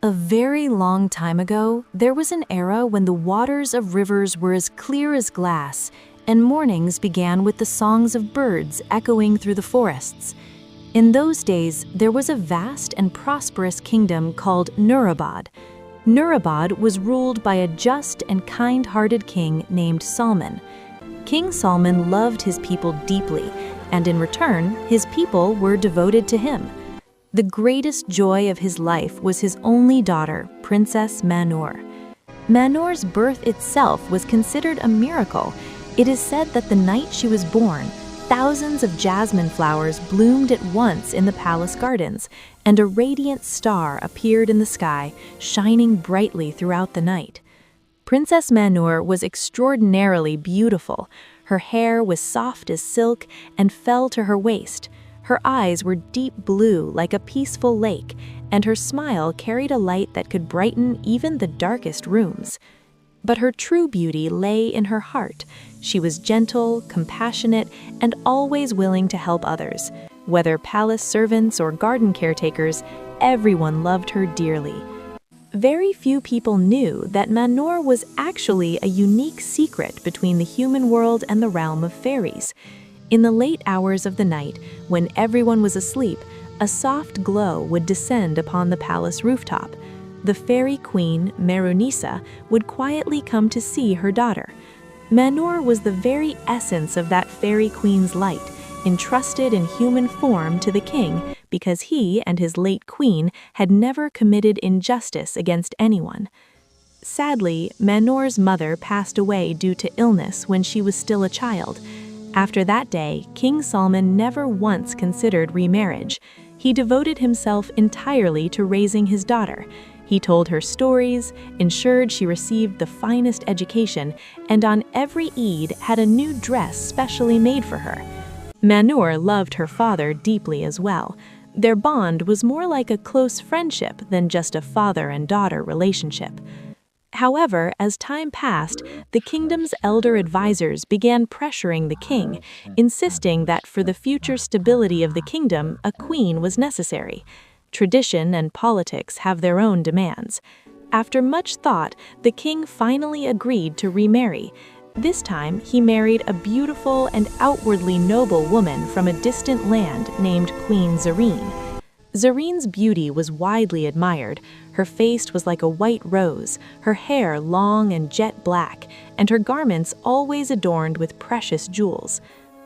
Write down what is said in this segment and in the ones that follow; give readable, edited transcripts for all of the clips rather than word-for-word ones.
A very long time ago, there was an era when the waters of rivers were as clear as glass, and mornings began with the songs of birds echoing through the forests. In those days, there was a vast and prosperous kingdom called Nurabad. Nurabad was ruled by a just and kind-hearted king named Salman. King Salman loved his people deeply, and in return, his people were devoted to him. The greatest joy of his life was his only daughter, Princess Mahnoor. Mahnoor's birth itself was considered a miracle. It is said that the night she was born, thousands of jasmine flowers bloomed at once in the palace gardens, and a radiant star appeared in the sky, shining brightly throughout the night. Princess Mahnoor was extraordinarily beautiful. Her hair was soft as silk and fell to her waist. Her eyes were deep blue like a peaceful lake, and her smile carried a light that could brighten even the darkest rooms. But her true beauty lay in her heart. She was gentle, compassionate, and always willing to help others. Whether palace servants or garden caretakers, everyone loved her dearly. Very few people knew that Mahnoor was actually a unique secret between the human world and the realm of fairies. In the late hours of the night, when everyone was asleep, a soft glow would descend upon the palace rooftop. The fairy queen, Merunisa, would quietly come to see her daughter. Mahnoor was the very essence of that fairy queen's light, entrusted in human form to the king because he and his late queen had never committed injustice against anyone. Sadly, Mahnoor's mother passed away due to illness when she was still a child. After that day, King Salman never once considered remarriage. He devoted himself entirely to raising his daughter. He told her stories, ensured she received the finest education, and on every Eid had a new dress specially made for her. Mahnoor loved her father deeply as well. Their bond was more like a close friendship than just a father and daughter relationship. However, as time passed, the kingdom's elder advisors began pressuring the king, insisting that for the future stability of the kingdom, a queen was necessary. Tradition and politics have their own demands. After much thought, the king finally agreed to remarry. This time, he married a beautiful and outwardly noble woman from a distant land named Queen Zareen. Zareen's beauty was widely admired. Her face was like a white rose, her hair long and jet black, and her garments always adorned with precious jewels.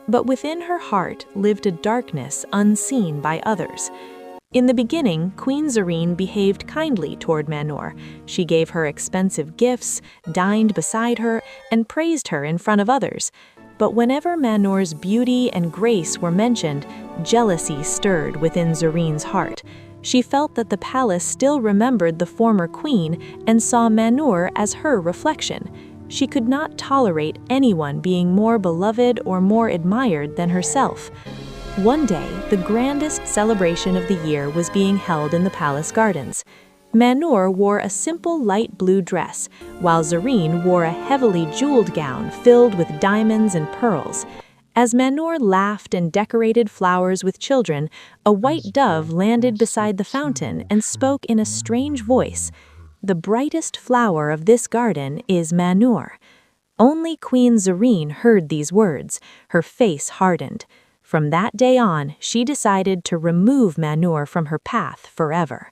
But within her heart lived a darkness unseen by others. In the beginning, Queen Zareen behaved kindly toward Mahnoor. She gave her expensive gifts, dined beside her, and praised her in front of others. But whenever Mahnoor's beauty and grace were mentioned, jealousy stirred within Zareen's heart. She felt that the palace still remembered the former queen and saw Mahnoor as her reflection. She could not tolerate anyone being more beloved or more admired than herself. One day, the grandest celebration of the year was being held in the palace gardens. Mahnoor wore a simple light blue dress, while Zareen wore a heavily jeweled gown filled with diamonds and pearls. As Mahnoor laughed and decorated flowers with children, a white dove landed beside the fountain and spoke in a strange voice. "The brightest flower of this garden is Mahnoor." Only Queen Zareen heard these words. Her face hardened. From that day on, she decided to remove Mahnoor from her path forever.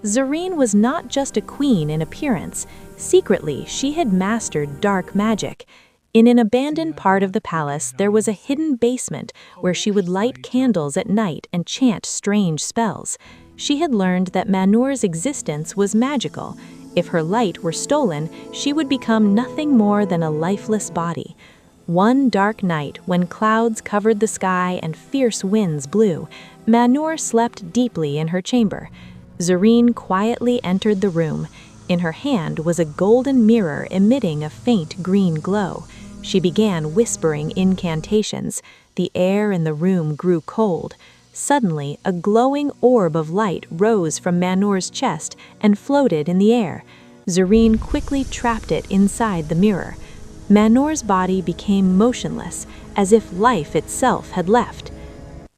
Zareen was not just a queen in appearance. Secretly, she had mastered dark magic. In an abandoned part of the palace, there was a hidden basement where she would light candles at night and chant strange spells. She had learned that Mahnoor's existence was magical. If her light were stolen, she would become nothing more than a lifeless body. One dark night, when clouds covered the sky and fierce winds blew, Mahnoor slept deeply in her chamber. Zareen quietly entered the room. In her hand was a golden mirror emitting a faint green glow. She began whispering incantations. The air in the room grew cold. Suddenly, a glowing orb of light rose from Mahnoor's chest and floated in the air. Zareen quickly trapped it inside the mirror. Mahnoor's body became motionless, as if life itself had left.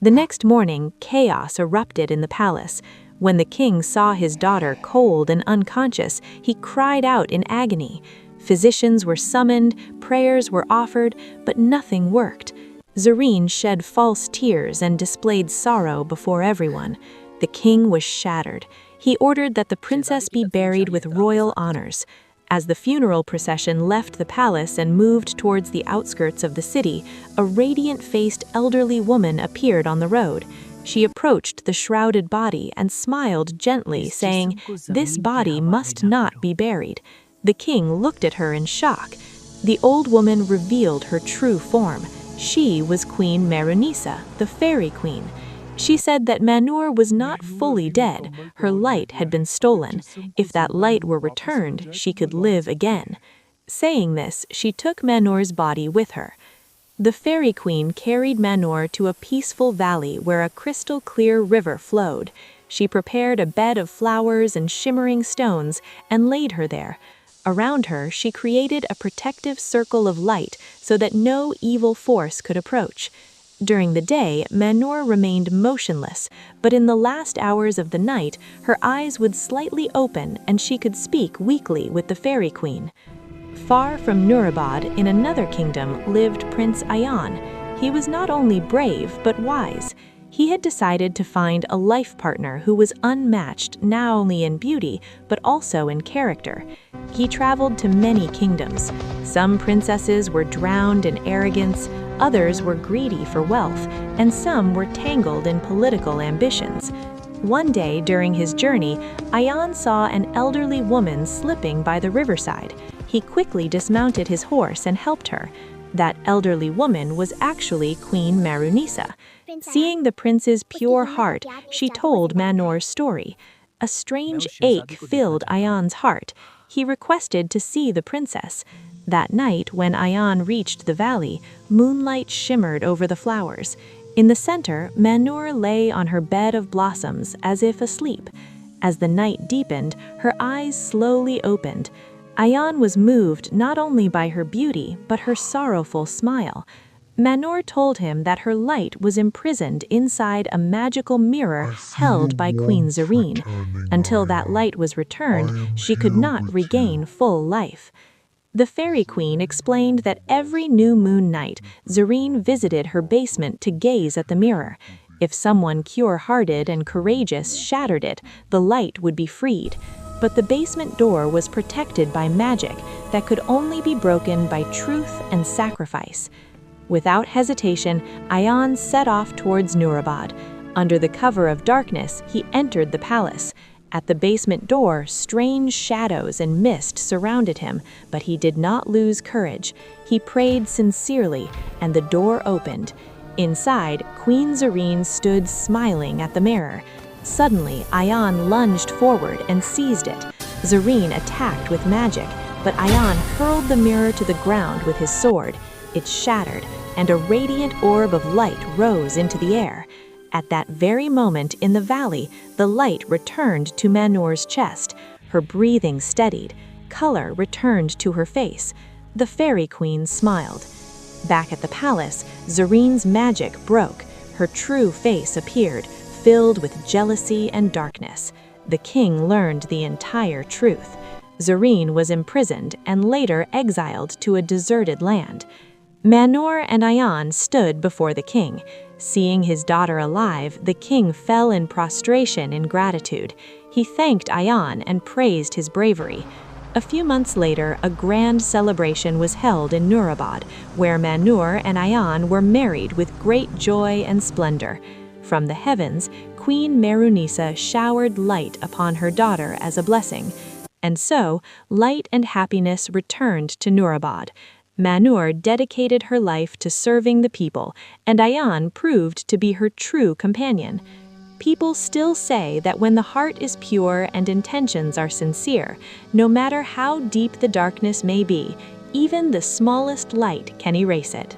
The next morning, chaos erupted in the palace. When the king saw his daughter cold and unconscious, he cried out in agony. Physicians were summoned, prayers were offered, but nothing worked. Zareen shed false tears and displayed sorrow before everyone. The king was shattered. He ordered that the princess be buried with royal honors. As the funeral procession left the palace and moved towards the outskirts of the city, a radiant-faced elderly woman appeared on the road. She approached the shrouded body and smiled gently, saying, "This body must not be buried." The king looked at her in shock. The old woman revealed her true form. She was Queen Mahnoor, the fairy queen. She said that Mahnoor was not fully dead. Her light had been stolen. If that light were returned, she could live again. Saying this, she took Mahnoor's body with her. The fairy queen carried Mahnoor to a peaceful valley where a crystal-clear river flowed. She prepared a bed of flowers and shimmering stones and laid her there. Around her, she created a protective circle of light so that no evil force could approach. During the day, Mahnoor remained motionless, but in the last hours of the night, her eyes would slightly open and she could speak weakly with the fairy queen. Far from Nurabad, in another kingdom, lived Prince Ayan. He was not only brave, but wise. He had decided to find a life partner who was unmatched not only in beauty, but also in character. He traveled to many kingdoms. Some princesses were drowned in arrogance, others were greedy for wealth, and some were tangled in political ambitions. One day during his journey, Ayan saw an elderly woman slipping by the riverside. He quickly dismounted his horse and helped her. That elderly woman was actually Queen Mahnoor. Seeing the prince's pure heart, she told Mahnoor's story. A strange ache filled Ayan's heart. He requested to see the princess. That night, when Ayan reached the valley, moonlight shimmered over the flowers. In the center, Mahnoor lay on her bed of blossoms as if asleep. As the night deepened, her eyes slowly opened. Ayan was moved not only by her beauty, but her sorrowful smile. Mahnoor told him that her light was imprisoned inside a magical mirror held by Queen Zareen. Until that light was returned, she could not regain full life. The fairy queen explained that every new moon night, Zareen visited her basement to gaze at the mirror. If someone pure-hearted and courageous shattered it, the light would be freed. But the basement door was protected by magic that could only be broken by truth and sacrifice. Without hesitation, Ayan set off towards Nurabad. Under the cover of darkness, he entered the palace. At the basement door, strange shadows and mist surrounded him, but he did not lose courage. He prayed sincerely, and the door opened. Inside, Queen Zareen stood smiling at the mirror. Suddenly, Ayan lunged forward and seized it. Zareen attacked with magic, but Ayan hurled the mirror to the ground with his sword. It shattered, and a radiant orb of light rose into the air. At that very moment in the valley, the light returned to Mahnoor's chest. Her breathing steadied. Color returned to her face. The fairy queen smiled. Back at the palace, Zareen's magic broke. Her true face appeared, filled with jealousy and darkness. The king learned the entire truth. Zareen was imprisoned and later exiled to a deserted land. Mahnoor and Ayan stood before the king. Seeing his daughter alive, the king fell in prostration in gratitude. He thanked Ayan and praised his bravery. A few months later, a grand celebration was held in Nurabad, where Mahnoor and Ayan were married with great joy and splendor. From the heavens, Queen Mahnoor showered light upon her daughter as a blessing. And so, light and happiness returned to Nurabad. Mahnoor dedicated her life to serving the people, and Ayan proved to be her true companion. People still say that when the heart is pure and intentions are sincere, no matter how deep the darkness may be, even the smallest light can erase it.